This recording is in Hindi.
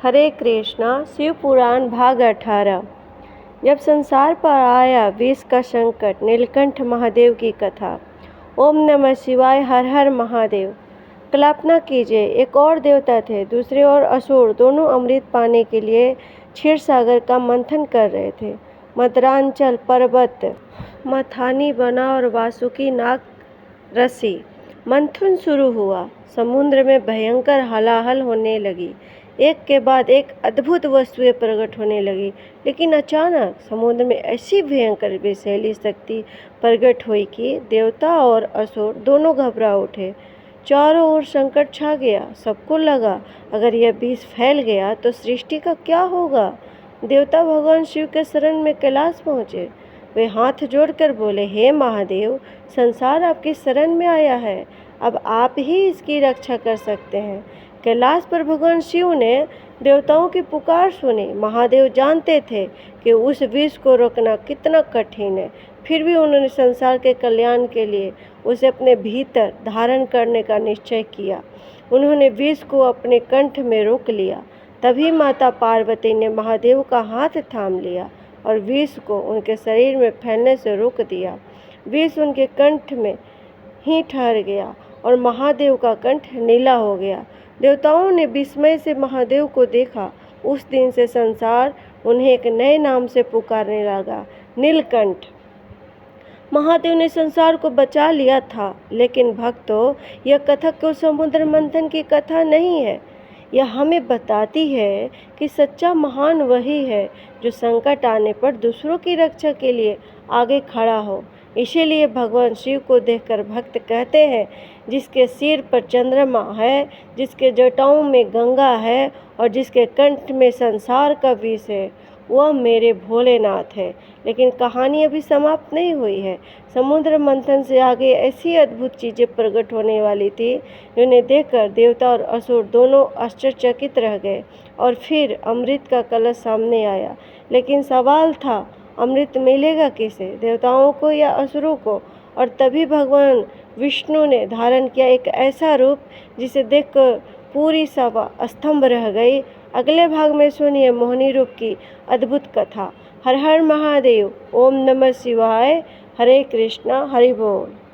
हरे कृष्णा। शिव पुराण भाग 18। जब संसार पर आया विष का संकट, नीलकंठ महादेव की कथा। ओम नमः शिवाय, हर हर महादेव। कल्पना कीजिए, एक और देवता थे, दूसरे ओर असुर। दोनों अमृत पाने के लिए क्षीर सागर का मंथन कर रहे थे। मदरांचल पर्वत मथानी बना और वासुकी नाग रसी। मंथन शुरू हुआ। समुद्र में भयंकर हलाहल होने लगी। एक के बाद एक अद्भुत वस्तुएं प्रकट होने लगी। लेकिन अचानक समुद्र में ऐसी भयंकर विषैली शक्ति प्रकट हुई कि देवता और असुर दोनों घबरा उठे। चारों ओर संकट छा गया। सबको लगा, अगर यह विष फैल गया तो सृष्टि का क्या होगा। देवता भगवान शिव के शरण में कैलाश पहुँचे। वे हाथ जोड़कर बोले, हे महादेव, संसार आपकी शरण में आया है, अब आप ही इसकी रक्षा कर सकते हैं। कैलाश पर भगवान शिव ने देवताओं की पुकार सुनी। महादेव जानते थे कि उस विष को रोकना कितना कठिन है, फिर भी उन्होंने संसार के कल्याण के लिए उसे अपने भीतर धारण करने का निश्चय किया। उन्होंने विष को अपने कंठ में रोक लिया। तभी माता पार्वती ने महादेव का हाथ थाम लिया और विष को उनके शरीर में फैलने से रोक दिया। विष उनके कंठ में ही ठहर गया और महादेव का कंठ नीला हो गया। देवताओं ने विस्मय से महादेव को देखा। उस दिन से संसार उन्हें एक नए नाम से पुकारने लगा, नीलकंठ। महादेव ने संसार को बचा लिया था। लेकिन भक्तों, यह कथा केवल समुद्र मंथन की कथा नहीं है। यह हमें बताती है कि सच्चा महान वही है जो संकट आने पर दूसरों की रक्षा के लिए आगे खड़ा हो। इसीलिए भगवान शिव को देखकर भक्त कहते हैं, जिसके सिर पर चंद्रमा है, जिसके जटाओं में गंगा है और जिसके कंठ में संसार का विष है, वह मेरे भोलेनाथ है। लेकिन कहानी अभी समाप्त नहीं हुई है। समुद्र मंथन से आगे ऐसी अद्भुत चीज़ें प्रकट होने वाली थी, जिन्हें देखकर देवता और असुर दोनों आश्चर्यचकित रह गए। और फिर अमृत का कलश सामने आया। लेकिन सवाल था, अमृत मिलेगा किसे, देवताओं को या असुरों को। और तभी भगवान विष्णु ने धारण किया एक ऐसा रूप जिसे देखकर पूरी सभा स्तंभ रह गई। अगले भाग में सुनिए मोहिनी रूप की अद्भुत कथा। हर हर महादेव। ओम नमः शिवाय। हरे कृष्णा। हरि बोल।